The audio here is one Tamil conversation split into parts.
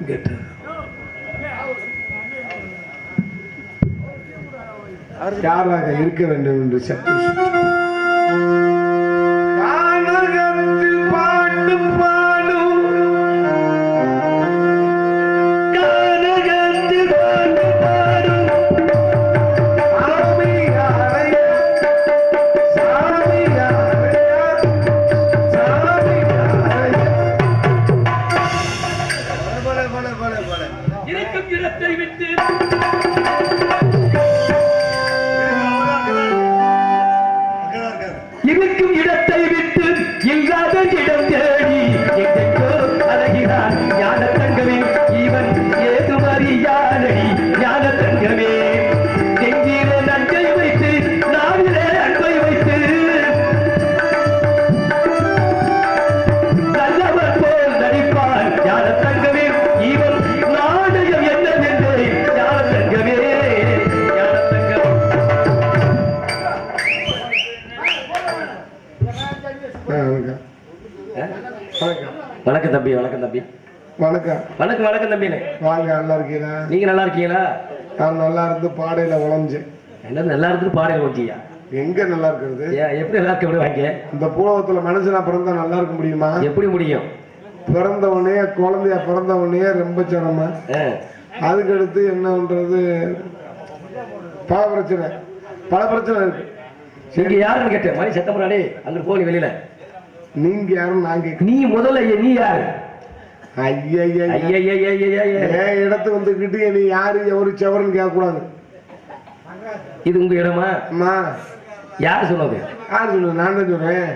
கேட்டார். யாராக இருக்க வேண்டும் என்று சற்று கானகத்தில் பாட்டு பாடும் கானகத்தில் பாட்டு பாடும் சாமியாரையா சாமியாரையா சாமியாரையா போல போல போல போல இருக்கும் இடத்தை விட்டு இருக்கும் இடத்தை விட்டு இல்லாத இடம் தேடி எங்கெங்கோ அழகிறான் ஞான தங்கமே இவன் ஏதுமறி யானை ஞான தங்கமே நெஞ்சிலே நஞ்சை வைத்து நாவிலே அன்பை வைத்து நல்லவன் போல் நடிப்பான் ஞான தங்கமே இவன் நாணயம் என்னவென்று ஞான தங்கமே ஞான தங்கமே. வணக்கம் தம்பி வணக்கம் தம்பி வணக்கம் வணக்கம் வணக்கம் தம்பி வாங்க. நல்லா இருக்கீங்களா? நீங்க நல்லா இருக்கீங்களா? நான் நல்லா இருந்து பாடையில உழஞ்சேன். என்ன நல்லா இருக்கு பாடையில ஓட்டியா? எங்க நல்லா இருக்கிறது? எப்படி நல்லா இருக்க விடுவாங்க? இந்த பூலகத்துல மனுஷனா பிறந்தா நல்லா இருக்க முடியுமா? எப்படி முடியும்? பிறந்தவனே குழந்தையா பிறந்தவனே ரொம்ப சிரம. அதுக்கடுத்து என்ன பண்றது? பல பிரச்சனை இருக்கு. நீங்க யாருன்னு கேட்டேன். மணி சத்தம் பண்ணாடே அங்க போனி வெளியில. நீங்க யாரும் நாங்க நீ முதல்ல நீ யாரு? இடத்து வந்துகிட்டு நீ யாரு எவரு செவருன்னு கேட்க கூடாது. இது உங்க இடமா? அம்மா யாரு சொன்னது? யாரு சொன்னது? நான் தான் சொல்றேன்.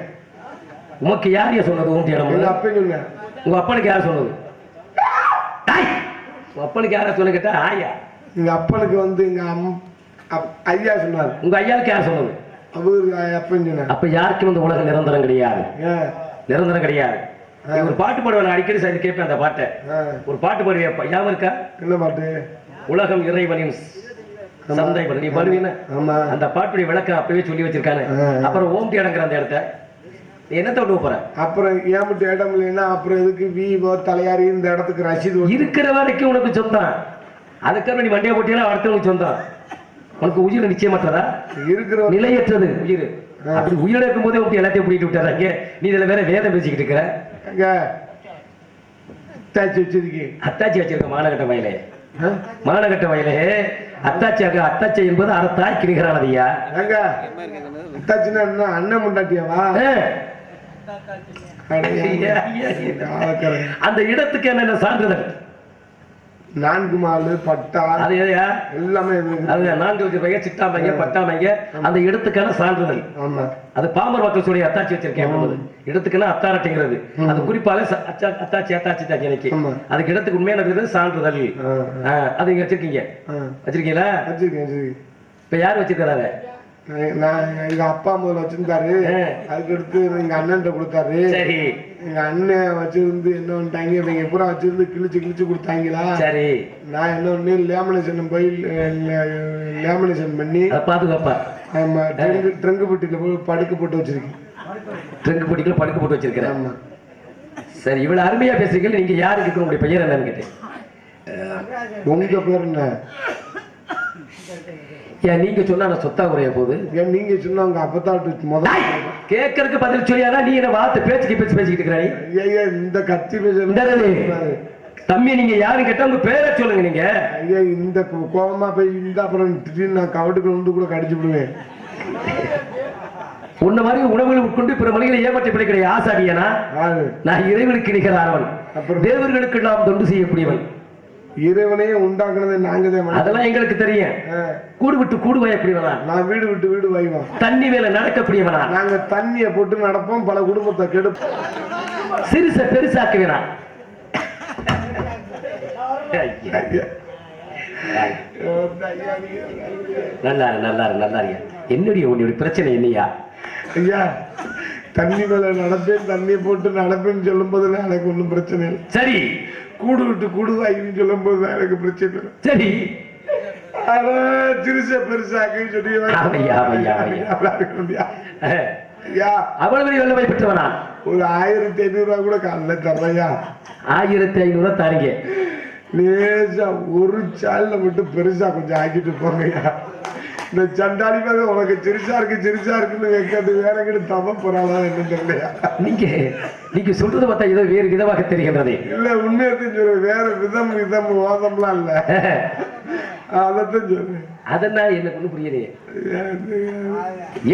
உனக்கு யாரையா சொன்னது உங்க இடம்? எங்க அப்பா சொன்னேன். உங்க அப்பனுக்கு யார் சொன்னது? உங்க அப்பனுக்கு யார சொல்ல கேட்டா ஆயா. எங்க அப்பனுக்கு வந்து எங்க ஐயா சொன்னார். உங்க ஐயாவுக்கு யார் சொன்னது? அவரு அப்பன்னு சொன்னார். அப்ப யாருக்கும் இந்த உலகம் நிரந்தரம் கிடையாது. நிரந்தரம் கிடையாது. ஒரு பாட்டு பாடுவேன் அடிக்கடி சரி கேட்பேன். அந்த பாட்டை ஒரு பாட்டு பாடுவேன். ஞாபகம் இருக்கா? என்ன பாட்டு? உலகம் இறைவனின் சந்தை. நீ பாடுவீங்க அந்த பாட்டுடைய விளக்கம் அப்பவே சொல்லி வச்சிருக்கானு. அப்புறம் ஓம்டி அடங்குற அந்த இடத்த நீ என்னத்த விட்டு போற? அப்புறம் ஏன் இடம் இல்லைன்னா அப்புறம் எதுக்கு வீவோ தலையாரி இந்த இடத்துக்கு ரசீது இருக்கிற வரைக்கும் உனக்கு சொந்தம். அதுக்கு நீ வண்டியை போட்டியெல்லாம் அடுத்தவங்க சொந்தம். உனக்கு உயிர் நிச்சயமற்றதா? இருக்கிற நிலையற்றது உயிர். அப்படி உயிரோட இருக்கும் போதே உங்க எல்லாத்தையும் பிடிட்டு விட்டாங்க. நீ இதுல வேற வேதம் பேசிக்கிட்டு இருக்கிற. அத்தாச்சி வச்சிருக்கீங்க. அத்தாச்சி வச்சிருக்க மானகட்ட வயலே. மானகட்ட வயலே அத்தாச்சியாக. அத்தாச்சி என்பது அறத்தாய் கிரிகிறான். ஐயா அத்தாச்சின்னா என்ன? அண்ணன் முண்டாட்டியாவா? அந்த இடத்துக்கு என்னென்ன சான்றிதழ்? 4 மாலு பட்டா அது எல்லாமே. அது 4 வச்சிருப்பாங்க. சிட்டாமைங்க பட்டாமைங்க. அந்த இடத்துக்கான சான்றிதழ். அது பாமர் மக்கள் சொல்லி அத்தாச்சி வச்சிருக்கேன். இடத்துக்குன்னா அத்தாரட்டிங்கிறது. அது குறிப்பாக அத்தாச்சி அத்தாச்சி தான் எனக்கு. அதுக்கு இடத்துக்கு உண்மையான பேரு சான்றிதழ். அது இங்க வச்சிருக்கீங்க. வச்சிருக்கீங்களா? இப்ப யாரு வச்சிருக்காரு? எங்க அப்பா முதல்ல வச்சிருந்தாரு. அதுக்கடுத்து எங்க அண்ணன் கொடுத்தாரு. சரி. எங்க அண்ணன் வச்சிருந்து என்ன பண்ணிட்டாங்க? இவங்க பூரா வச்சிருந்து கிழிச்சு கொடுத்தாங்களா? சரி. நான் என்ன ஒண்ணு லேமினேஷன் போய் லேமினேஷன் பண்ணி பாதுகாப்பா. ஆமா. ட்ரங்கு பெட்டியில போய் படுக்க போட்டு வச்சிருக்கேன். ட்ரங்கு பெட்டிக்குள்ள படுக்க போட்டு வச்சிருக்கிறேன். ஆமா. சரி. இவ்வளவு அருமையா பேசுறீங்க. நீங்க யாருக்கு உங்களுடைய பெயர் என்னன்னு கேட்டேன். உங்க பேர் என்ன? ஏன் நீங்க சொன்னா நான் சொத்தா குறைய போகுது? ஏன் நீங்க சொன்னா உங்க அப்பத்தாட்டு முதல்ல கேட்கறதுக்கு பதில் சொல்லியாரா? நீ என்ன வார்த்தை பேசிக்கிட்டு இருக்கிறாய்? ஐயா இந்த கத்தி பேசுறது தம்பி. நீங்க யாரு கேட்டா உங்க பேரை சொல்லுங்க. நீங்க ஐயா இந்த கோபமா போய் இந்த அப்புறம் திடீர்னு நான் கவட்டுக்கு வந்து கூட கடிச்சு விடுவேன். உன்ன மாதிரி உணவுகள் உட்கொண்டு பிற மொழிகளை ஏமாற்றி பிடிக்கிற ஆசாரியனா? நான் இறைவனுக்கு நிகரானவன். அப்புறம் தேவர்களுக்கு நாம் தொண்டு செய்யக்கூடியவன். இறைவனையே உண்டாக்குனது நாங்க தான். அதெல்லாம் எங்களுக்கு தெரியும். கூடு விட்டு கூடு வாயக்கூடியவனா? நான் வீடு விட்டு வீடு வாய்வோம். தண்ணி மேல நடக்கக்கூடியவனா? நாங்க தண்ணியை போட்டு நடப்போம். பல குடும்பத்தை கெடுப்போம். சிறுச பெருசாக்குவேனா? நல்லா நல்லா என்னுடைய உன்னுடைய பிரச்சனை என்னையா? ஐயா தண்ணி மேல நடப்பேன். தண்ணியை போட்டு நடப்பேன்னு சொல்லும் போது எனக்கு ஒன்றும் பிரச்சனை இல்லை. சரி. கூடு விட்டு கூடு வாங்கின்னு சொல்லும் போது எனக்கு பிரச்சனை. சரி. சிறுச பெருசாக்கு சொல்லி அவ்வளவு வெள்ளமை பெற்றவனா? ஒரு 1500 ரூபாய் கூட காலைல தரையா? 1500 தாரீங்க. லேசா ஒரு சால்ல மட்டும் பெருசா கொஞ்சம் ஆக்கிட்டு போங்கய்யா. இந்த சண்டாளிப்பாக உனக்கு சிரிச்சா இருக்குன்னு வைக்கிறது வேற எங்கிட்ட தப்ப போறாளா என்ன தெரியலையா? நீங்க சொல்றது பார்த்தா ஏதோ வேறு விதமாக தெரிகின்றது. இல்ல உண்மையை சொல்ற வேற விதம் வாதம்லாம் இல்ல. அதத்தான் சொல்றேன். அதெல்லாம் எனக்கு ஒண்ணு புரியலையே.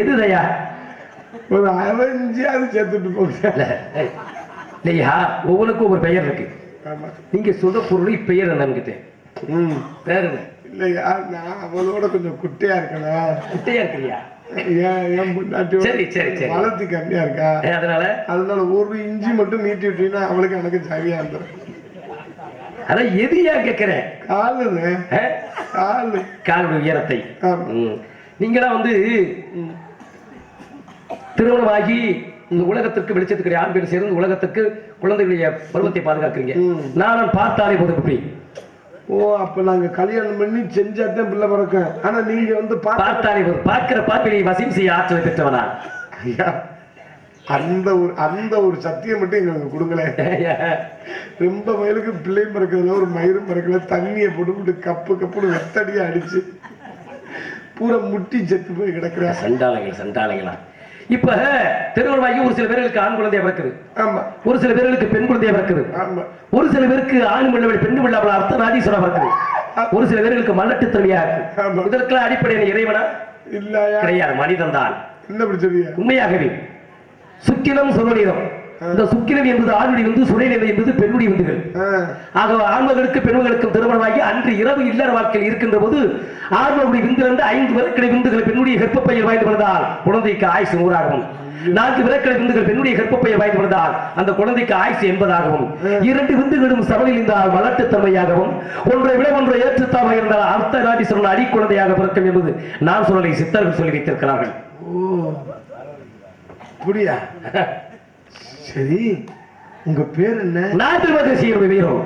எதுதையா ஒரு அவஞ்சியாவது சேர்த்துட்டு போங்க இல்லையா? ஒவ்வொன்றுக்கும் ஒரு பெயர் இருக்கு. நீங்க சொல்ற பொருள் பெயர் என்னன்னு வேற என்ன இல்லையா? நான் அவளோட கொஞ்சம் குட்டையா இருக்கணும். குட்டையா இருக்கிறியா? சரி சரி சரி. வளர்த்தி கம்மியா இருக்கா, அதனால ஒரு இஞ்சி மட்டும் நீட்டி விட்டீங்கன்னா அவளுக்கு எனக்கு சரியா இருந்துடும். அதான் எதிரியா கேட்கிறேன். கால் உயரத்தை நீங்களாம் வந்து திருமணமாகி இந்த உலகத்திற்கு வெளிச்சத்துக்கு ஆண் பேர் சேர்ந்து உலகத்துக்கு குழந்தைகளுடைய பருவத்தை பாதுகாக்கிறீங்க. நான் பார்த்தாலே போதும். ஓ, அப்ப நாங்க கல்யாணம் பண்ணி செஞ்சாதான் பிள்ளை பிறக்க. ஆனா நீங்க வந்து பார்த்தாலே பார்க்கிற பார்வையை வசியம் செய்ய ஆற்றலை பெற்றவனா? அந்த ஒரு சத்தியம் மட்டும் எங்களுக்கு கொடுங்களேன். ரொம்ப வயலுக்கு பிள்ளை பிறக்கிறதுல ஒரு மயிரும் பிறக்கல, தண்ணியை போட்டு கப்புன்னு வெத்தடியா அடிச்சு பூரா முட்டி செத்து போய் கிடக்குற சண்டாளங்களா. இப்ப திருமணமாகி ஒரு சில பேர்களுக்கு ஆண் குழந்தையா பிறக்குது. ஆமா. ஒரு சில பேர்களுக்கு பெண் குழந்தையா பிறக்குது. ஆமா. ஒரு சில பேருக்கு ஆண் பிள்ளை பெண் பிள்ளை அர்த்த நாதீஸ்வரா பிறக்குது. ஒரு சில பேர்களுக்கு மலட்டு தனியா இருக்கு. இதற்கெல்லாம் அடிப்படையில் இறைவனா? இல்லையா? கிடையாது, மனிதன் தான். என்ன சொல்றீங்க? உண்மையாகவே சுக்கிலம் சுரநீதம். இந்த சுக்கிலம் என்பது ஆணுடைய வந்து, சுரநீதம் என்பது பெண்ணுடைய விந்துகள். ஆக ஆண்மகளுக்கு பெண்களுக்கும் திருமணமாகி அன்று இரவு இல்லற வாழ்க்கையில் இருக்கின்ற போது ஆண்மனுடைய விந்திலிருந்து 5 விரக்கடை விந்துகள் பெண்ணுடைய கர்ப்பப்பையில் வாய்ந்து வந்தால் குழந்தைக்கு ஆயுசு 100 ஆகும். 4 விரக்கடை விந்துகள் பெண்ணுடைய கர்ப்பப்பையில் வாய்ந்து வந்தால் அந்த குழந்தைக்கு ஆயுசு 80 ஆகவும், 2 விந்துகளும் சமனில் இருந்தால் மலட்டுத்தன்மையாகவும், ஒன்றை விட ஒன்றை ஏற்றுத்தாமை இருந்தால் அர்த்த நாதீஸ்வரன் அடி குழந்தையாக பிறக்கும் என்பது நான் சொல்லலை, சித்தர்கள் சொல்லி வைத்திருக்கிறார்கள். புரியா? சரி, உங்க பேர் என்ன? நாட்டு மகிழ்ச்சியுடைய வீரம்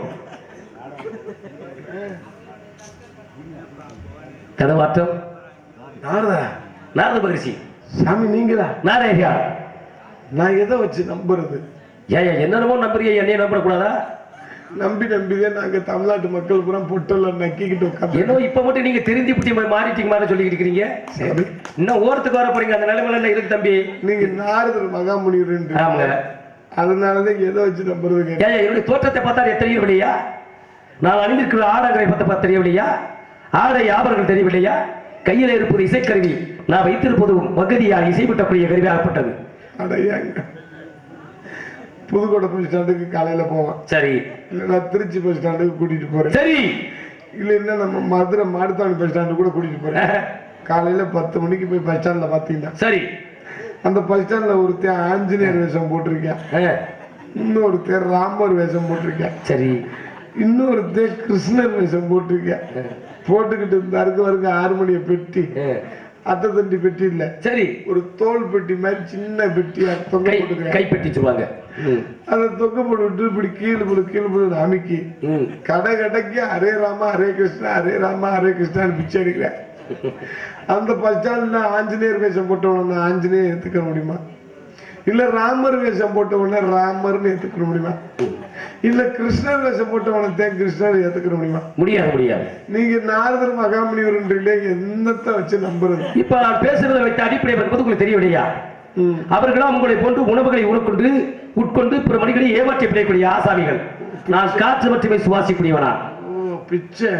கதவாற்றம் நாரத மகிழ்ச்சி. சாமி நீங்களா? நாரையா. நான் எதை வச்சு நம்புறது? ஏன் என்னென்னமோ நம்புறீங்க, என்னைய நம்பக்கூடாதா? நம்பிதான் நாங்க தமிழ்நாட்டு மக்கள் பூரா பொட்டல நக்கிக்கிட்டு உட்காந்து. ஏதோ இப்ப மட்டும் நீங்க தெரிஞ்சு புட்டி மாறிட்டீங்க மாதிரி சொல்லிட்டு இருக்கீங்க. சரி, இன்னும் ஓரத்துக்கு வர போறீங்க. அந்த நிலைமையில இருக்கு தம்பி. நீங்க நாரதர் மகாமுனிவர். ஆமாங்க. அதனாலதான் எதை வச்சு நம்புறது? என்னுடைய தோற்றத்தை பார்த்தா தெரியவில்லையா? நான் அணிந்திருக்கிற ஆடங்களை பார்த்து தெரியவில்லையா? ஆடை ஆபரணங்கள் தெரியவில்லையா? கையில் இருப்பது இசைக்கருவி, நான் வைத்திருப்பது மகதியால் இசைப்பட்டக்கூடிய கருவியாகப்பட்டது. அடையாங்க. புதுக்கோட்டை பஸ் ஸ்டாண்டுக்கு காலையில போவேன். சரி. இல்லைன்னா திருச்சி பஸ் ஸ்டாண்டுக்கு கூட்டிட்டு போறேன். சரி. இல்லைன்னா நம்ம மதுரை மாடுத்தாவணி பஸ் ஸ்டாண்டு கூட கூட்டிட்டு போறேன். காலையில 10 மணிக்கு போய் பஸ் ஸ்டாண்ட்ல பாத்தீங்கன்னா சரி, அந்த பஸ் ஸ்டாண்ட்ல ஒருத்தர் ஆஞ்சநேயர் வேஷம் போட்டிருக்கேன், இன்னொருத்தர் ராமர் வேஷம் போட்டிருக்கேன், சரி, இன்னொருத்தர் கிருஷ்ணர் வேஷம் போட்டிருக்கேன். போட்டுக்கிட்டு இருந்தாருக்கு வருங்க 6 மணியை பெட்டி, அத்தை தண்டி பெட்டி இல்ல, சரி, ஒரு தோல் பெட்டி மாதிரி சின்ன பெட்டியா தொங்க போட்டு கைப்பெட்டி சொல்லுவாங்க. அதை தொங்க போட்டு இப்படி கீழே போடு அமுக்கி கடைக்கு ஹரே ராமா ஹரே கிருஷ்ணா ஹரே ராமா ஹரே கிருஷ்ணான்னு பிச்சை எடுக்கிறேன். அந்த பஸ் ஸ்டாண்ட்ல ஆஞ்சநேயர் வேஷம் போட்டவன ஆஞ்சநேயர் ஏத்துக்க முடியுமா? இல்ல ராமர் வேஷம் போட்டவன ராமர்னு ஏத்துக்க முடியுமா? இல்ல கிருஷ்ணர் வேஷம் போட்டவனத்தே கிருஷ்ணர் ஏத்துக்க முடியுமா? முடியாது. நீங்க நாரதர் மகாமுனிவர் என்னத்தை வச்சு நம்புறது? இப்ப நான் பேசுறதை வைத்த அடிப்படை உங்களுக்கு தெரியவில்லையா? அவர்களும் உங்களை போன்று உணவுகளை உட்கொண்டு பிற மணிகளை ஏமாற்றி பிழைக்கூடிய ஆசாமிகள். நான் காற்று மட்டுமே சுவாசிக்கூடியவனா? பிச்சை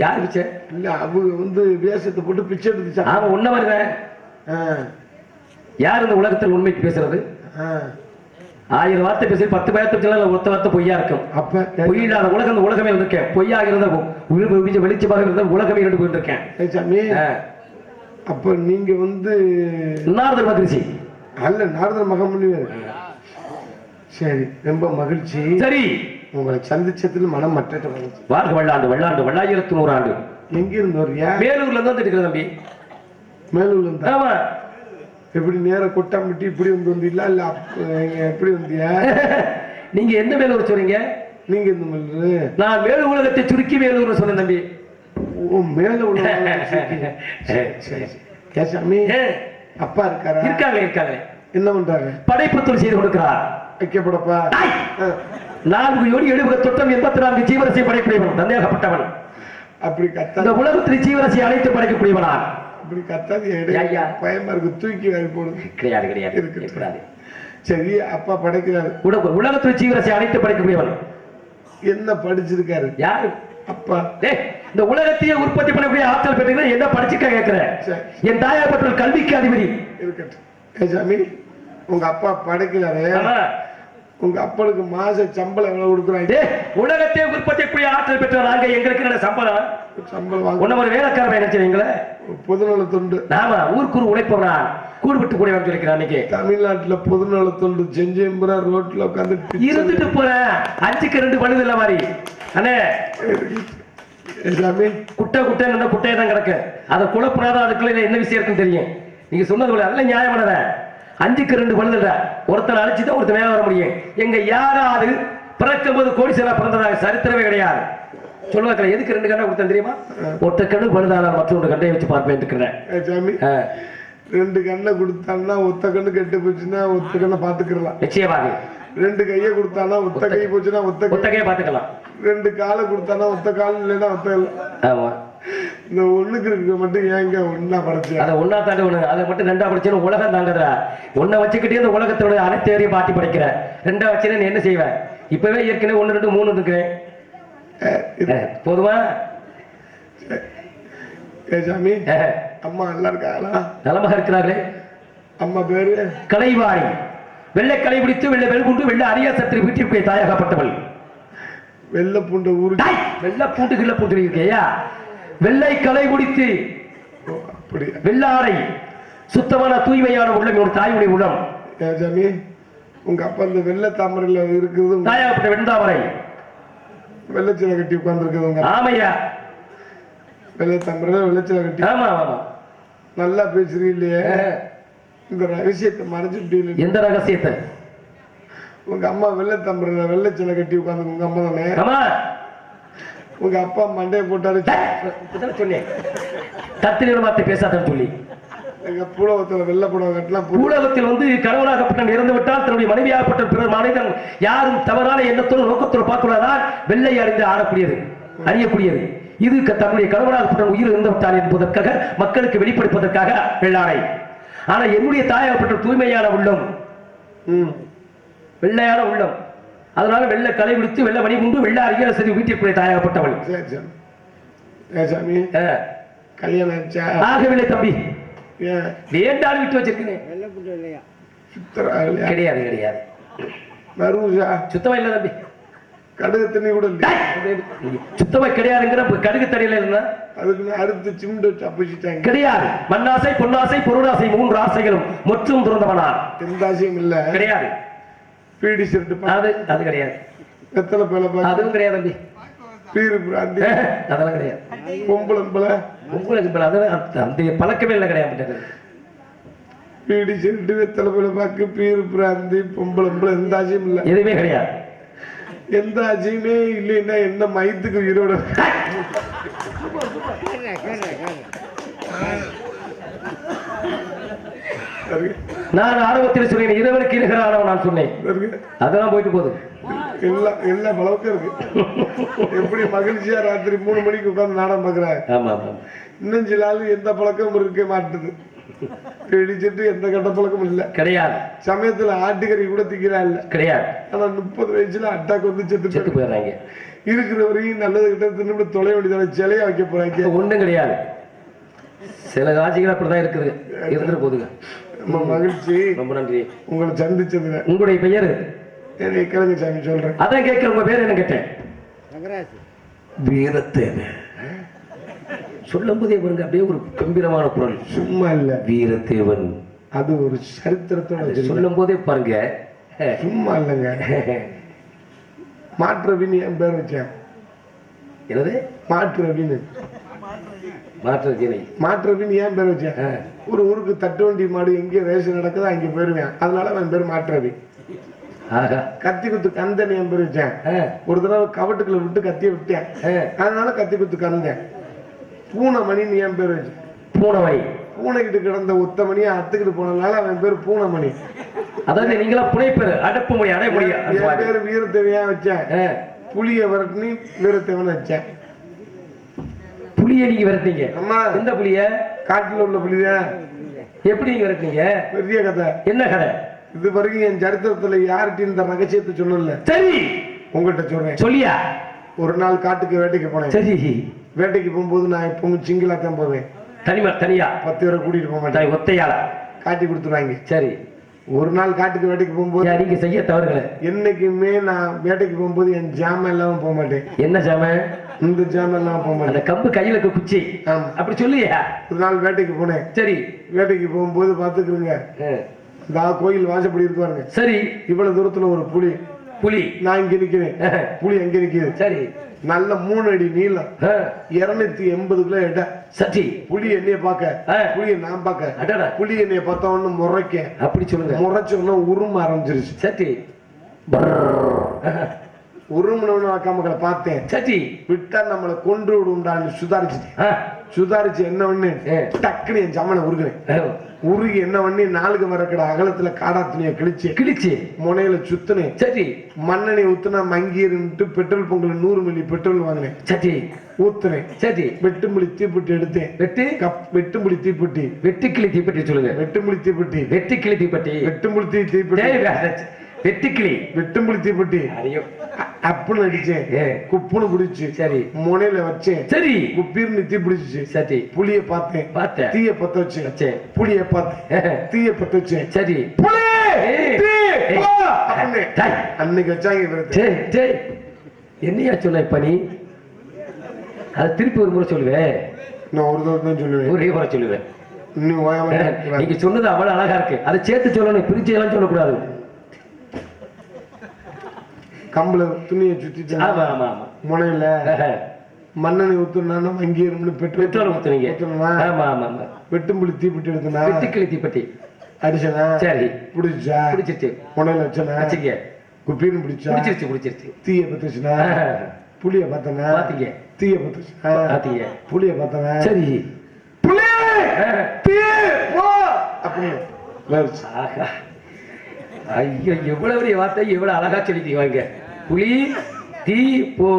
யாரு பிச்சை? இல்ல அவங்க வந்து வேஷத்தை போட்டு பிச்சை எடுத்துச்சா? அவன் உன்ன வருத யார் இந்த உலகத்தில் உண்மைக்கு பேசுறது? 1000 வார்த்தை பேசி 10 பேர்த்து ஒத்த வார்த்தை பொய்யா இருக்கும். அப்ப பொய்யில்லாத உலகம் இந்த உலகமே வந்திருக்கேன். பொய்யாக இருந்த வெளிச்சமாக இருந்த உலகமே இருந்து போயிருக்கேன். அப்ப நீங்க வந்து நாரதர் மகிழ்ச்சி அல்ல, நாரதர் மகாமுனிவர். சரி, ரொம்ப மகிழ்ச்சி. சரி, உங்களை சந்திச்சதில் மனம் மற்ற வாழ்க வல்லாண்டு 1100 ஆண்டு. எங்க இருந்து வர்றியா? மேலூர்ல இருந்து வந்துட்டு தம்பி. மேலூர்ல இருந்தா? ஆமா. எப்படி நேர கொட்டாம்பட்டி இப்படி வந்தீங்களா இல்ல எப்படி வந்தியா? நீங்க எந்த மேலூர் சொல்றீங்க? நீங்க எந்த மேலூர்? நான் மேலு உலகத்தை சுருக்கி மேலூர் சொன்னேன் தம்பி. ஓ, மேல உலகம். சாமி அப்பா இருக்காங்க. என்ன பண்றாங்க? படைப்பு தொழில் செய்து கொடுக்கிறார். வைக்கப்படப்பா 4 யோடி 70 தொட்டம் 84 ஜீவரசி படைக்கூடியவன் தந்தையாகப்பட்டவன். அப்படி கத்த இந்த உலகத்தில் ஜீவரசி அனைத்து படைக்கக்கூடியவனா. அப்படி கத்தாது பயமா இருக்கு, தூக்கி வாரி போடுது. கிடையாது கிடையாது. சரி, அப்பா படைக்கிறாரு. உலகத்தில் ஜீவரசி அனைத்து படைக்கக்கூடியவன். என்ன படிச்சிருக்காரு? யாரு? அப்பா. இந்த உலகத்தையே உற்பத்தி பண்ணக்கூடிய ஆற்றல் பெற்றீங்கன்னா என்ன படிச்சுக்க கேட்கிறேன். என் தாயார் கல்விக்கு அதிபதி இருக்கட்டும். சாமி, உங்க அப்பா படைக்கிறாரு, உங்க அப்பனுக்கு மாச சம்பளம் எவ்வளவு கொடுக்குறாங்க? உலகத்தையே உற்பத்தி கூடிய ஆற்றல் பெற்ற நாங்க எங்களுக்கு சம்பளம் ஒரு வேலைக்காரன் நினைச்சீங்களே. பொதுநல தொண்டு. ஆமா, ஊருக்கு உழைப்பவனா கூடு விட்டு கூட சொல்லிக்கிறேன். அன்னைக்கு தமிழ்நாட்டுல பொதுநல தொண்டு செஞ்சேம்புரா ரோட்ல உட்காந்து இருந்துட்டு போறேன். 5க்கு 2 பழுது இல்ல மாதிரி அண்ணே. குட்டை குட்டையை தான் கிடக்கு. அதை குழப்பினாதான் அதுக்குள்ள என்ன விஷயம் இருக்குன்னு தெரியும். நீங்க சொன்னது போல அதெல்லாம் நியாயமானத. 5க்கு 2 பழுதுல ஒருத்தர் அழிச்சுதான் ஒருத்தர் மேல வர முடியும். எங்க யாராவது பிறக்கும் போது கோடீஸ்வரா பிறந்ததாக சரித்திரமே கிடையாது. சொல்லுவாங்க, எதுக்கு 2 கண்ணை கொடுத்தேன் தெரியுமா? ஒற்றை கண்ணு பழுதான மற்றொரு கண்டையை வச்சு பார்ப்பேன் இருக்கிறேன். 2 கண்ணை கொடுத்தான்னா ஒத்த கண்ணு கெட்டு போச்சுன்னா ஒத்த கண்ணை பாத்துக்கலாம். நிச்சயமாக. 2 கையை கொடுத்தானா ஒத்த கை போச்சுன்னா ஒத்த கையை பாத்துக்கலாம். 2 காலை கொடுத்தானா ஒத்த கால் இல்லைன்னா ஒத்த. ஆமா, இந்த ஒண்ணுக்கு இருக்க மட்டும் ஏங்க ஒன்னா படைச்சு அதை ஒன்னா தாண்டி ஒண்ணு அதை மட்டும் 2ஆ படிச்சேன்னு உலகம் தாங்கதா. ஒன்ன வச்சுக்கிட்டே இந்த உலகத்தோட அனைத்து ஏரியும் பாட்டி படிக்கிற 2ஆ வச்சுன்னு நீ என்ன செய்வேன்? இப்பவே ஏற்கனவே 1 2 3 இருக்கிறேன். போதுமா? சாமி, அம்மா நல்லா இருக்காங்களா? நலமாக இருக்கிறார்களே. அம்மா பேரு கலைவாணி. வெள்ளை கலை பிடித்து வெள்ளை வெல்குண்டு வெள்ளை அரியா சத்திரி வீட்டிற்கு தாயாகப்பட்டவள். வெள்ளை பூண்டு ஊரு வெள்ளை பூண்டு கிள்ள பூண்டு இருக்கையா. வெள்ளை கலை குடித்து வெள்ளாடை சுத்தமான தூய்மையான உள்ளம் ஒரு தாயுடைய உள்ளம். சாமி, உங்க அப்பா இந்த வெள்ளை தாமரையில இருக்குது தாயாகப்பட்ட வெண்தாமரை வெள்ளச்சில கட்டி உட்கார்ந்து இருக்குது. ஆமையா, வெள்ளை தாமரையில வெள்ளச்சில கட்டி. ஆமா ஆமா, நல்லா பேசுறீங்க இல்லையே. இந்த ரகசியத்தை மறைச்சு. எந்த ரகசியத்தை? உங்க அம்மா வெள்ளை தாமரையில வெள்ளச்சில கட்டி உட்கார்ந்து உங்க அம்மா தானே? உங்க அப்பா மண்டையை போட்டாரு சொன்னேன். தத்தின வார்த்தை பேசாதன்னு சொல்லி எங்க பூலகத்துல வெள்ள புடவை கட்டலாம். பூலகத்தில் வந்து கணவனாகப்பட்ட இறந்து விட்டால் தன்னுடைய மனைவியாகப்பட்ட பிறர் மனிதன் யாரும் தவறான எண்ணத்தோடு நோக்கத்தோடு பார்த்துள்ளதால் வெள்ளை அறிந்து ஆடக்கூடியது அறியக்கூடியது. இது தன்னுடைய கணவனாகப்பட்ட உயிர் இறந்து விட்டான் என்பதற்காக மக்களுக்கு வெளிப்படுத்துவதற்காக வெள்ளாடை. ஆனா என்னுடைய தாயாகப்பட்ட தூய்மையான உள்ளம், வெள்ளையான உள்ளம். அதனால வெள்ளை கலை விடுத்து வெள்ளை மணி உண்டு வெள்ளை அறிஞர் சரி வீட்டிற்குரிய தாயாகப்பட்டவள். கல்யாணம் ஆகவில்லை தம்பி, வேண்டாலும் விட்டு வச்சிருக்கேன். கிடையாது கிடையாது, சுத்தமா இல்ல தம்பி. கடுகு தண்ணி கூட சுத்தமா கிடையாதுங்கிற கடுகு தண்ணியில இருந்தா அதுக்கு அறுத்து சிம்டு தப்பிச்சுட்டாங்க. கிடையாது. மண்ணாசை பொன்னாசை பொருளாசை 3 ஆசைகளும் மொத்தம் துறந்தவனா. எந்த ஆசையும் இல்ல. கிடையாது. பீடி சிட்டு அது கிடையாது. வெத்தலை பேல அதுவும் கிடையாது தம்பி. பீரு பிராந்தி அதெல்லாம் கிடையாது. பொம்பளை அந்த பழக்கமே இல்லை, கிடையாது. பீடி சிட்டு வெத்தலை பேல பாக்கு பீரு பிராந்தி பொம்பளை எந்த ஆசையும் இல்ல. எதுவுமே கிடையாது. எந்த ஆசையுமே இல்லைன்னா என்ன மயத்துக்கு உயிரோட நான் ஆரம்பத்தில் சொன்னேன் இரவனுக்கு இருக்கிறான் நான் சொன்னேன். அதெல்லாம் போயிட்டு போகுது. எல்லா பழக்கம் இருக்கு. எப்படி மகிழ்ச்சியா ராத்திரி 3 மணிக்கு உட்கார்ந்து நாடகம் பாக்குறாங்க. இன்னும் சில ஆளு எந்த பழக்கமும் இருக்க மாட்டுது. பிடிச்சிட்டு எந்த கட்ட பழக்கமும் இல்ல. கிடையாது. சமயத்துல ஆட்டுக்கறி கூட திக்கிறா இல்ல. கிடையாது. ஆனா 30 வயசுல அட்டாக் வந்து செத்து போயிடுறாங்க. இருக்கிற வரையும் நல்லது கிட்ட திரும்ப தொலை வேண்டியதான சிலையா வைக்க போறாங்க. ஒண்ணும் கிடையாது. சில காட்சிகள் அப்படிதான் இருக்குது. இருந்துட்டு போதுங்க. ரொம்ப மகிழ்ச்சி. ரொம்ப நன்றி உங்களை சந்திச்சதுல. உங்களுடைய பெயர்? கேளுங்க சாமி சொல்றேன். அதான் கேட்கிறேன். உங்க பேர் என்ன கேட்டேன்? வீரத்தேவன். சொல்லும் போதே பாருங்க அப்படியே ஒரு கம்பீரமான குரல். சும்மா இல்ல, வீரத்தேவன். அது ஒரு சரித்திரத்தோட சொல்லும் போதே பாருங்க. சும்மா இல்லைங்க. மாற்றவின்னு என் பேர் வச்சேன். என்னது? மாற்றவின்னு. மாற்றவின்னு ஏன் பேர் வச்சேன்? ஒரு ஊருக்கு தட்டு வண்டி மாடு எங்கே ரேஷன் நடக்குதோ அங்கே போயிருவேன். அதனால என் பேர் மாற்றவி. கத்தி குத்து கந்தன் என் பேர் வச்சேன். ஒரு தடவை கவட்டுக்குள்ள விட்டு கத்திய விட்டேன். அதனால கத்தி குத்து கந்தேன். பூனைமணின்னு என் பேர் வச்சு. பூனைமணி. பூனைக்கிட்டு கிடந்த ஒத்த மணியை அத்துக்கிட்டு போனதுனால அவன் பேர் பூனைமணி. அதாவது நீங்களா புனைப்பெரு அடப்பு மொழி அடைமொழி பேரு வீரத்தேவையா வச்சேன், புளிய விரட்டி வீரத்தேவன் வச்சேன். புளிய நீங்க விரட்டிங்க? ஆமா. எந்த புளிய? காட்டுல உள்ள புளிதான். எப்படி நீங்க விரட்டிங்க? பெரிய கதை. என்ன கதை? இது வரைக்கும் என் சரித்திரத்துல யார்கிட்ட இந்த ரகசியத்தை சொல்லல. சரி, உங்ககிட்ட சொல்றேன். சொல்லியா? ஒரு நாள் காட்டுக்கு வேட்டைக்கு போனேன். சரி. வேட்டைக்கு போகும்போது நான் எப்பவும் சிங்கிளா தான் போவேன். தனியா 10 பேரை கூட்டிட்டு போக மாட்டேன். ஒத்தையாளா காட்டி கொடுத்துருவாங்க. சரி. ஒரு நாள் காட்டுக்கு வேட்டைக்கு போகும்போது நீங்க செய்ய தவறுகளை என்னைக்குமே நான் வேட்டைக்கு போகும்போது என் ஜாமம் இல்லாம போக மாட்டேன். என்ன ஜாமம்? இந்த ஜாமம் இல்லாம போக மாட்டேன். அந்த கம்பு கையில இருக்க குச்சி. அப்படி சொல்லியா? ஒரு நாள் வேட்டைக்கு போனேன். சரி. வேட்டைக்கு போகும்போது பாத்துக்கிறேங்க, இந்த கோயில் வாசப்படி இருப்பாருங்க. சரி. இவ்வளவு தூரத்துல ஒரு புலி நான் இங்க நிக்கிறேன், புலி அங்க நிக்குது. சரி. நல்ல 3 அடி நீளம், 280 கிலோ எடை. சரி. புலி என்னைய பார்க்க, புலியை நான் பார்க்க, புலி என்னைய பார்த்தவொன்னு முறைக்க. அப்படி சொல்லுங்க. முறைச்சோன்னா உரும ஆரம்பிச்சிருச்சு. சரி. உருமனவனு அக்காமக்களை பார்த்தேன். சரி. விட்டா நம்மளை கொன்று விடும்டான்னு சுதாரிச்சு என்ன பண்ணு, டக்குனு என் ஜமனை உருகுனேன். உருகி என்ன பண்ணி 4 மரக்கடை அகலத்துல காடா துணியை கிழிச்சு முனையில சுத்துனேன். சரி. மண்ணெண்ணெய் ஊத்துனா மங்கிருந்துட்டு பெட்ரோல் பொங்கல் 100 மில்லி பெட்ரோல் வாங்கினேன். சரி. ஊத்துனேன். சரி. வெட்டும்புளி தீப்பெட்டி எடுத்தேன். வெட்டும்புளி தீப்பெட்டி, வெட்டுக்கிளி தீப்பெட்டி சொல்லுங்க. வெட்டும்புளி தீப்பெட்டி, வெட்டுக்கிளி தீப்பெட்டி, வெட்டும்புளி தீப்பெட்டி, வெட்டும்புளி தீப்பெட்டி அப்புன்னு அடிச்சேன். குப்புன்னு பிடிச்சு. சரி. முனையில வச்சேன். சரி. குப்பீர்னு தீ பிடிச்சிச்சு. சரி. புளிய பார்த்தேன், தீய பத்த வச்சேன். புளிய பார்த்தேன், தீய பத்த வச்சேன். சரி. அன்னைக்கு வச்சாங்க. என்னையா சொன்ன இப்ப நீ? அதை திருப்பி ஒரு முறை சொல்லுவேன். நான் ஒரு தடவை தான் சொல்லுவேன், ஒரே முறை சொல்லுவேன். நீங்க சொன்னது அவ்வளவு அழகா இருக்கு. அதை சேர்த்து சொல்லணும், பிரிச்சு எல்லாம் சொல்லக்கூடாது. கம்பள துணியை சுத்தி முனையில மண்ணெண்ணெய் ஊத்துனா அங்கேயே பெட்ரோல் ஊத்துனீங்க. வெட்டும்புளி தீப்பெட்டி எடுத்தனா, வெட்டுக்கிளி தீப்பெட்டி அடிச்சனா. சரி. பிடிச்சிச்சு. முனையில வச்சனா, குப்பீர்னு பிடிச்சிருச்சு. தீய பத்துச்சுனா, புளிய பார்த்தனா, தீய பத்துச்சுனா, புளிய பார்த்தனா. சரி. ஐயோ, எவ்வளவு பெரிய வார்த்தை, எவ்வளவு அழகா சொல்லிட்டீங்க. புலி தீ போ.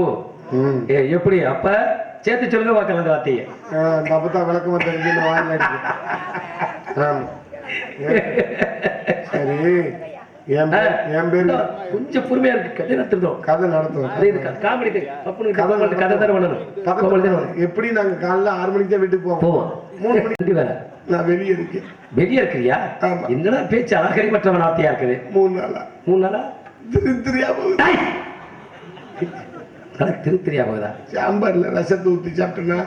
எப்படி அப்ப சேர்த்து சொல்லுங்க பார்க்கலாம் அந்த வார்த்தையை. அப்பதான் விளக்கமா தெரிஞ்சு சரி. என் பேரு கொஞ்சம் பொறுமையா இருக்கு. கதை நடத்துவோம். எப்படி நாங்க காலைல 6 மணிக்கு தான் வீட்டுக்கு போவோம். 3 மணிக்கு வேலை நான் வெளியே இருக்கேன். வெளியே இருக்கிறியா? என்னடா பேச்சு அலங்கரிமற்ற வார்த்தையா இருக்குது. 3 நாளா திருத்திரியா போகுதா? சாம்பார்ல ரசத்தை ஊத்தி சாப்பிட்டோம்னா,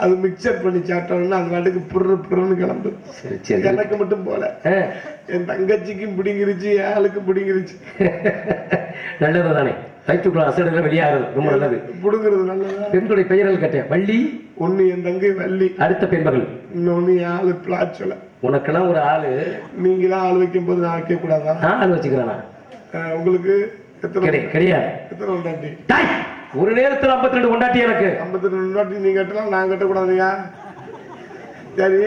அது மிக்சர் பண்ணி சாப்பிட்டோம்னா அது வாட்டுக்கு புருன்னு கிளம்பு. எனக்கு மட்டும் போல, என் தங்கச்சிக்கும் பிடிங்கிருச்சு, என் ஆளுக்கு பிடிங்கிருச்சு. நல்லது தானே, வயிற்றுக்குள்ள அசடுகள் வெளியாகிறது ரொம்ப நல்லது. புடுங்கிறது நல்லதா? பெண்களுடைய பெயர்கள் கேட்டேன். வள்ளி ஒண்ணு, என் தங்கை வள்ளி. அடுத்த பெண்மகள் இன்னொன்னு என் ஆளு பிளாச்சல. உனக்கெல்லாம் ஒரு ஆளு, நீங்க தான் ஆள் வைக்கும் போது நான் வைக்க கூடாதா? ஆள் வச்சுக்கிறேன். உங்களுக்கு கிடையாது. எத்தனை உண்டாட்டி? ஒரு நேரத்தில் 52 உண்டாட்டி. எனக்கு 52 உண்டாட்டி நீங்க கட்டலாம், நான் கட்டக்கூடாதுயா. சரி.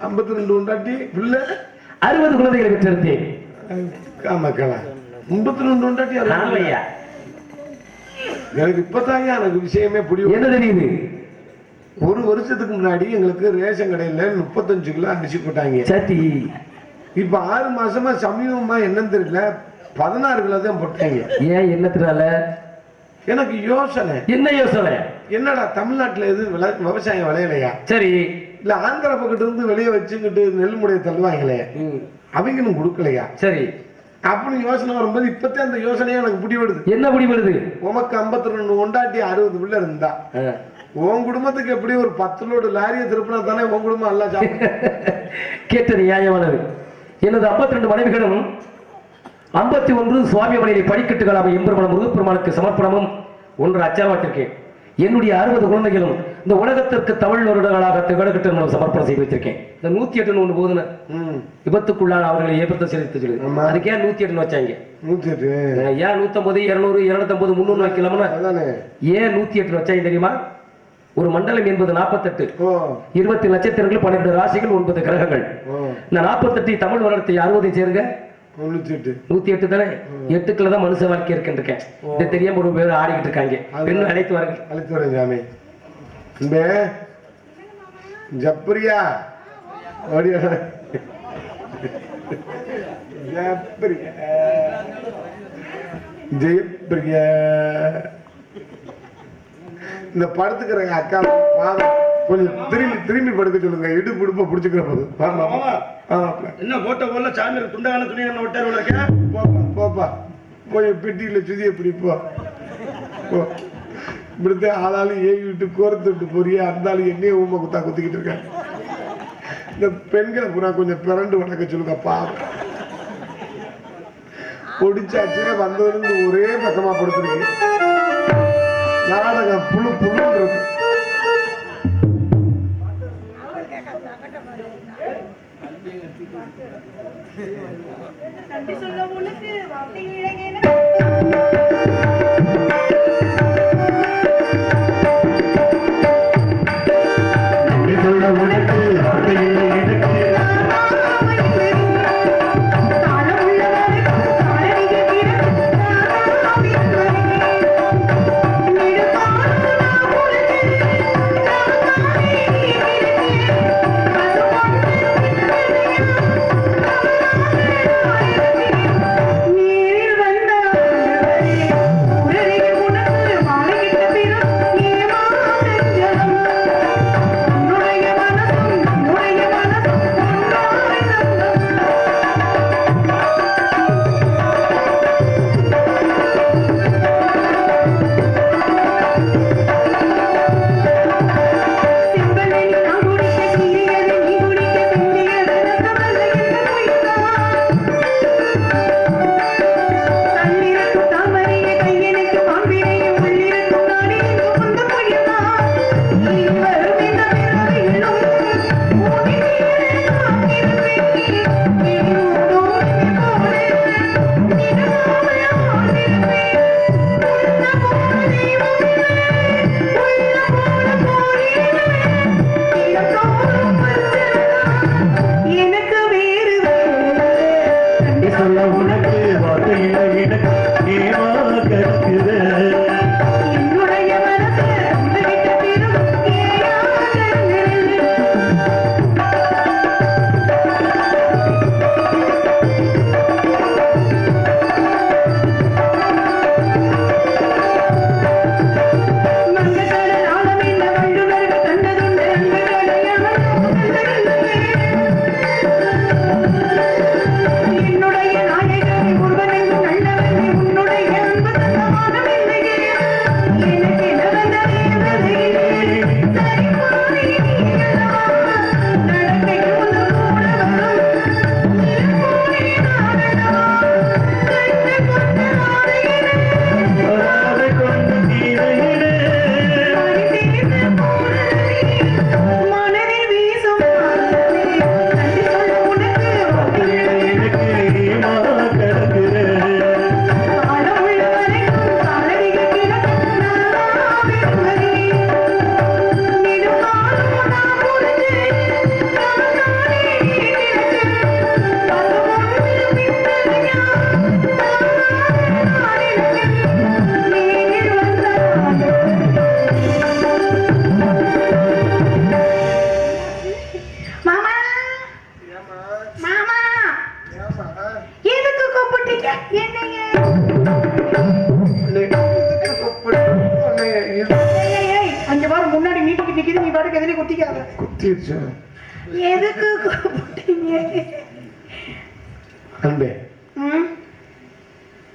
52 உண்டாட்டி பிள்ளை 60 குழந்தைகளை பெற்றிருந்தேன். ஆமாக்கலாம். 52 உண்டாட்டி ஐயா. எனக்கு இப்பதாங்க எனக்கு விஷயமே புரியும். என்ன தெரியுது? ஒரு வருஷத்துக்கு முன்னாடி எங்களுக்கு ரேஷன் கடையில 35 கிலோ அரிசி போட்டாங்க. சரி. இப்ப 6 மாசமா சமீபமா என்னன்னு தெரியல 16 கிலோ தான் போட்டாங்க. ஏன்? என்னத்தினால? எனக்கு யோசனை. என்ன யோசனை? என்னடா தமிழ்நாட்டுல எது விவசாயம் விளையலையா? சரி. இல்ல ஆந்திரா பக்கத்துல இருந்து வெளியே வச்சுக்கிட்டு நெல் முறையை தள்ளுவாங்களே, அவங்களும் கொடுக்கலையா? சரி. அப்படின்னு யோசனை வரும்போது இப்பத்தே அந்த யோசனையா எனக்கு பிடிபடுது. என்ன பிடிபடுது? உமக்கு 52 கொண்டாட்டி 60 பிள்ளை இருந்தா உன் குடும்பத்துக்கு எப்படி ஒரு 10 லோடு லாரியை திருப்பினா தானே உன் குடும்பம் எல்லாம் கேட்டது நியாயமானது. எனது 52 மனைவிகளும் 51 சுவாமி மலையை படிக்கட்டுகளாக எம்பெருமான் முருகப்பெருமானுக்கு சமர்ப்பணமும் ஒன்று அச்சாரமாட்டிருக்கேன். என்னுடைய 60 குழந்தைகளும் இந்த உலகத்திற்கு தமிழ் வருடங்களாக திகழகட்டு மூலம் சமர்ப்பணம் செய்து வச்சிருக்கேன். இந்த 108 ஒன்று போதுன்னு விபத்துக்குள்ளான அவர்களை ஏற்படுத்த செலுத்தி சொல்லி அதுக்கு ஏன் 108 வச்சாங்க? 108 ஏன் 150, 200, 250, 300 வைக்கலாம்னா ஏன் 108 வச்சாங்க தெரியுமா? ஒரு மண்டலம் என்பது 48, 20 நட்சத்திரங்கள், 12 ராசிகள், 9 கிரகங்கள். இந்த 48 தமிழ் வருடத்தை 60 சேருங்க 108 தானே. 8க்குள்ள தான் மனுஷ வாழ்க்கை இருக்குன்னு இது தெரியாம ஒரு பேர் ஆடிக்கிட்டு இருக்காங்க. பெண்ணும் அழைத்து வரேன் சாமி. ஜப்ரியா ஜெயப்பிரியா இந்த படுத்துக்கிறங்க அக்கா கொஞ்சம் திரும்பி படுக்க சொல்லுங்க. இடுப்பு இடுப்ப பிடிச்சுக்கிற போது என்ன போட்ட போல சாமி துண்டான துணி என்ன விட்டாரு போப்பா கொஞ்சம் பெட்டியில சுதிய பிடிப்போ இப்படித்தான் ஆளாலும் ஏவி விட்டு கோர்த்து விட்டு போறியா இருந்தாலும் என்னையே ஊமை குத்தா குத்திக்கிட்டு இருக்காங்க. இந்த பெண்களை பூரா கொஞ்சம் பிறண்டு வணக்க சொல்லுங்க. பாவம் பொடிச்சாச்சுன்னா வந்ததுலேருந்து ஒரே பக்கமா படுத்துருக்கு. நாடகம் புழு புழுன்னு இருக்கு. அன்பே,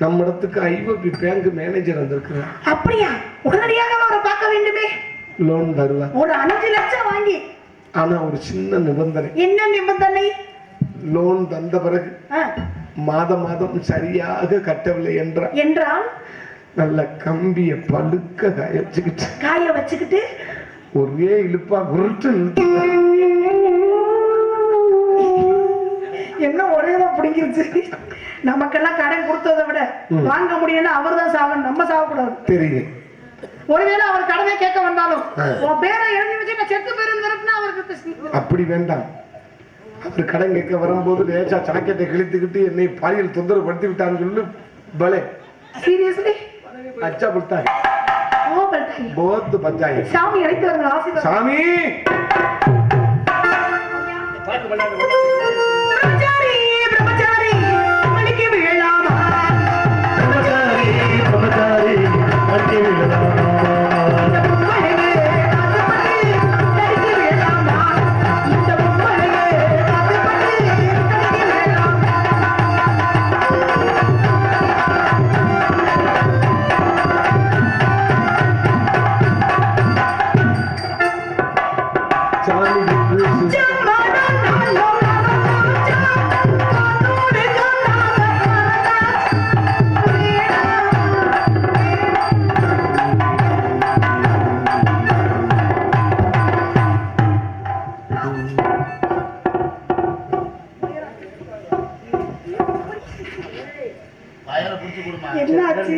நம்ம இடத்துக்கு ஐஓபி பேங்க் மேனேஜர் வந்திருக்கிறார். அப்படியா? உடனடியாக அவரை பார்க்க வேண்டுமே. லோன் தருவா. ஒரு 5 லட்சம் வாங்கி. ஆனா ஒரு சின்ன நிபந்தனை. என்ன நிபந்தனை? லோன் தந்த பிறகு மாதம் சரியாக கட்டவில்லை என்றால் நல்ல கம்பிய பழுக்க காய வச்சுக்கிட்டு ஒரே இழுப்பா குருட்டு. என்ன ஒரேதான் பிடிங்கிருச்சு. நமக்கெல்லாம் கடன் கொடுத்ததை விட வாங்க முடியலன்னா அவர் தான் சாகணும், நம்ம சாகக்கூடாது. தெரியும். ஒருவேளை அவர் கடனை கேட்க வந்தாலும் உன் பேரை எழுதி வச்சு நான் செத்து போயிருந்தா அவருக்கு அப்படி வேண்டாம். அவர் கடன் கேட்க வரும்போது லேசா சாக்கெட்டை கிழித்துக்கிட்டு என்னை பாலியல் தொந்தரவு படுத்தி விட்டான்னு சொல்லி பலே சீரியஸ்லி அச்சா கொடுத்தாங்க. ஓ பல்டாங்க போத்து பஞ்சாயத்து. சாமி அழைத்து வரங்க ஆசீர்வாதம். சாமி பிரம்மச்சாரி பிரம்மச்சாரி மணிக்கு விழலாமா பிரம்மச்சாரி பிரம்மச்சாரி அட்டி விழலாமா என்னாச்சு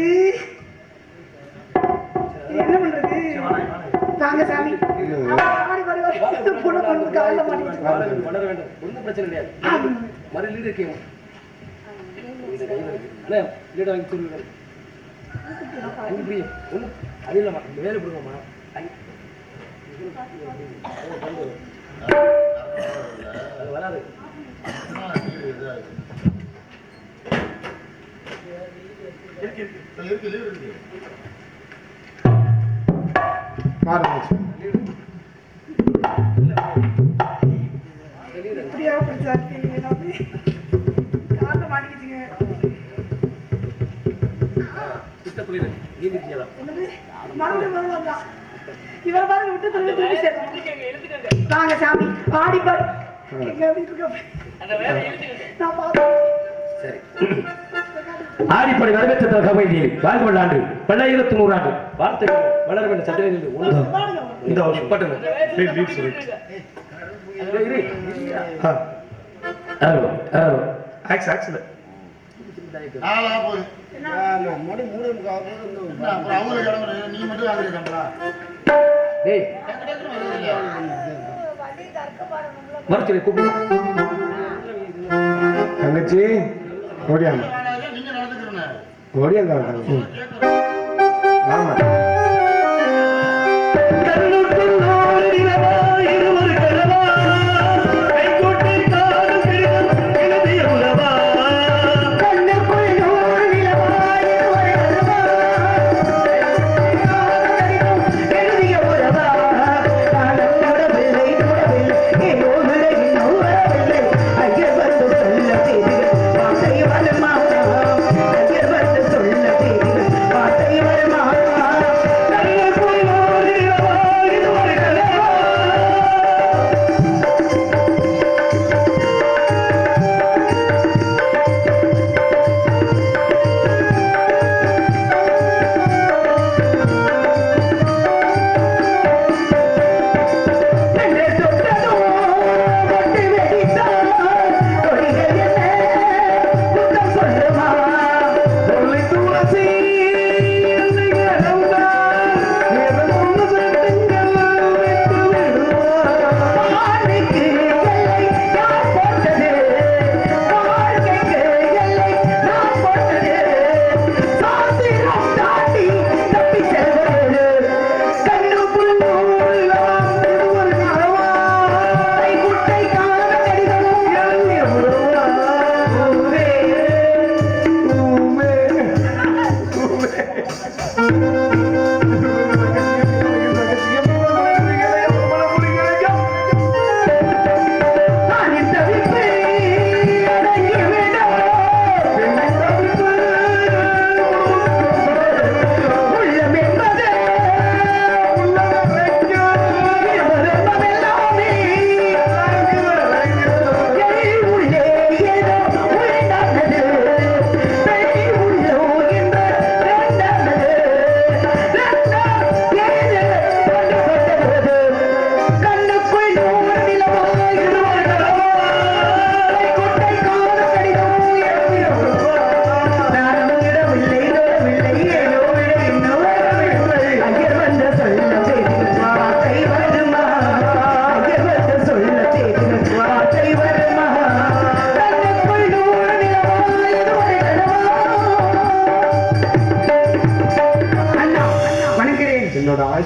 என்ன பண்றது வாங்க சாமி பொண்ணு பொண்ணு காலைல மாட்டிக்கிட்டு வளர வேண்டும். ஒன்றும் பிரச்சனை கிடையாது. மறு லீடு இருக்கீங்க லீடு வாங்கி சொல்லுங்க. அங்கே புரிய ஒன்றும் அது இல்லைம்மா வேலை கொடுங்கம்மா. அது வராது. இப்படியா பிரச்சாரத்தீங்க காலைல மாட்டிக்கிட்டீங்க. இவரை பாருங்க விட்டு திரும்பி சேர்த்து வாங்க சாமி பாடி பாரு நான் பார்த்தேன். ஆடிப்படை வரவேற்ற கபைதியில் வாழ்வு ஆண்டு 1900 ஆண்டு வார்த்தைகள் வளர வேண்டும். சட்டத்தில் இந்த பட்டுங்க தங்கச்சி ஓடியாங்க ஓடியாங்க ஆமா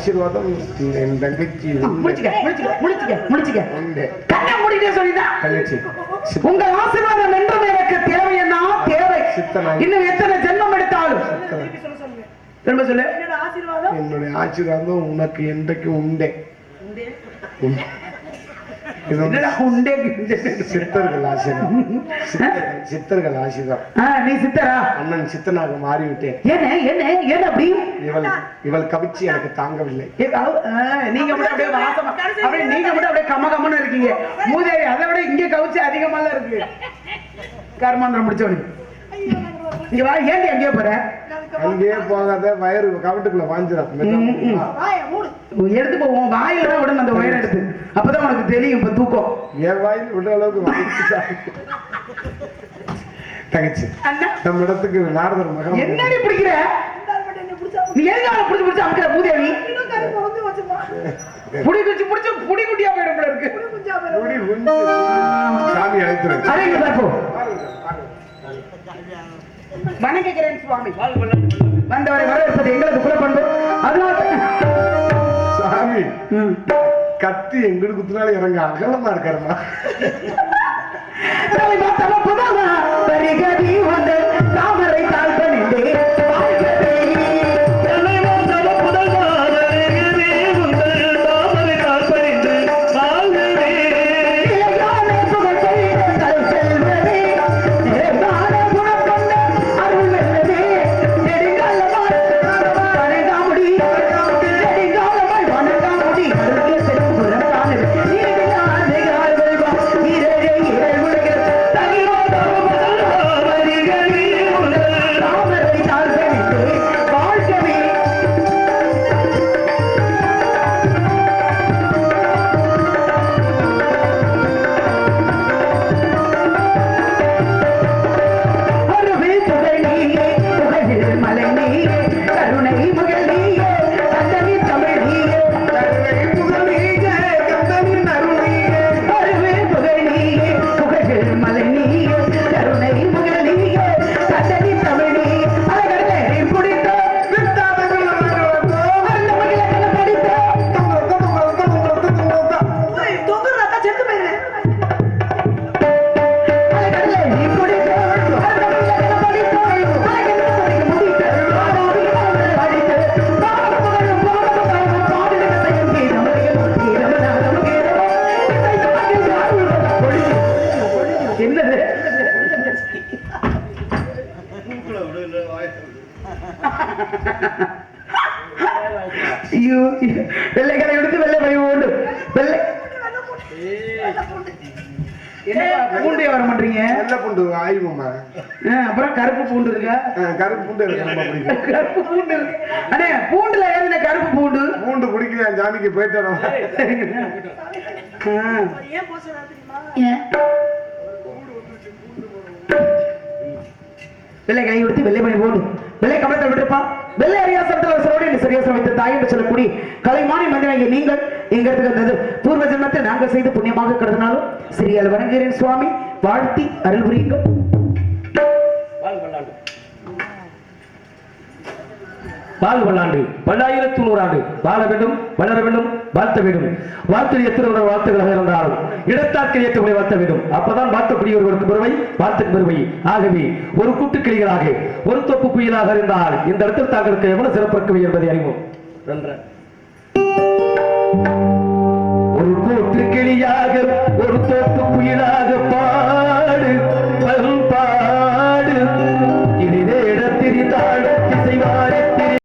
ஆசீர்வாதம் என் தங்கச்சி கண்ணை மூடிட்டே சொல்லிட்டா தங்கச்சி உங்க ஆசீர்வாதம் என்றும் எனக்கு தேவை என்ன தேவை இன்னும் எத்தனை ஜென்மம் எடுத்தாலும் திரும்ப சொல்லு என்னுடைய ஆசீர்வாதம் உனக்கு என்றைக்கும் உண்டே சித்தர்கள் ஆசீர்வாதம் சித்தர்கள் ஆசீர்வாதம் நீ சித்தரா அண்ணன் சித்தனாக மாறிவிட்டேன் என்ன அப்படி இவள் கவிச்சி எனக்கு தாங்கவில்லை நீங்க மட்டும் அப்படியே வாசமா அப்படியே நீங்க மட்டும் அப்படியே கமகமன்னு இருக்கீங்க மூதேவி அதை விட இங்க கவிச்சி அதிகமா இருக்கு கர்மாந்திரம் முடிச்சவனு இங்க வா ஏன் எங்கேயோ போற அங்கேயே போகாத வயறு கவட்டுக்குள்ள வாஞ்சிடும் எடுத்து போவோம் வாயில தான் விடணும் அந்த வயர் எடுத்து அப்பதான் உனக்கு தெரியும் இப்ப தூக்கம் என் வாயில் விடுற அளவுக்கு தங்கச்சி நம்ம இடத்துக்கு நாரதர் மகன் என்னடி பிடிக்கிற நீ எதுக்காக புடிச்சு புடிச்சு அமுக்கிற பூதேவி புடி குச்சி புடிச்சு புடி குட்டியா போயிடும் போல இருக்கு சாமி அழைத்துறேன் அரைங்க பார்ப்போம் வணங்குகிறேன் சுவாமி வந்தவரை வரவேற்பது எங்களுக்கு குலப்பண்பு அதனால சாமி கத்தி எங்களுக்கு குத்துனாலும் இறங்க அகலமா இருக்காருமா தாமரை தாழ்பணிந்தே வெள்ளைக்கடை எடுத்து வெள்ளை பை உண்டு வெள்ளை பூண்டு வர மாட்டீங்க வெள்ளை பூண்டு ஆயுமா அப்புறம் கருப்பு பூண்டு இருக்கா கருப்பு பூண்டு எனக்கு ரொம்ப பிடிக்கும் கருப்பு பூண்டு இருக்கு அண்ணே பூண்டுல ஏதுன கருப்பு பூண்டு பூண்டு பிடிக்கல என் ஜாமிக்கு போயிட்டு வரோம் வெள்ளை கை கொடுத்து வெள்ளை மணி போடு வெள்ளை கமலத்தை விட்டுருப்பான் வெள்ளை அறியாசத்தோடு சரியாசம் வைத்த தாய் என்று சொல்லக்கூடிய கலைமானி மந்திராகிய நீங்கள் எங்க இடத்துக்கு வந்தது பூர்வ ஜென்மத்தை நாங்கள் செய்து புண்ணியமாக கிடந்தனாலும் சிறியால் வணங்குகிறேன் சுவாமி வாழ்த்தி அருள் புரியுங்கள் வாழ் வல்லாண்டு 1100 ஆண்டு வாழ வேண்டும் வளர வேண்டும் வாழ்த்த வேண்டும் வாழ்த்து எத்தனை வாழ்த்துகளாக இருந்தாலும் இடத்தாக்கு ஏற்றக்கூடிய வாழ்த்த வேண்டும் அப்பதான் வாழ்த்தக்கூடியவர்களுக்கு பெருமை வாழ்த்துக்கு பெருமை ஆகவே ஒரு கூட்டுக்கிளிகளாக ஒரு தொப்பு குயிலாக இருந்தால் இந்த இடத்தில் தாங்களுக்கு எவ்வளவு சிறப்பு இருக்குமே என்பதை அறிவோம் ஒரு கூட்டுக்கிளியாக ஒரு தொப்பு குயிலாக பாடு பாடு இதே இடத்தில்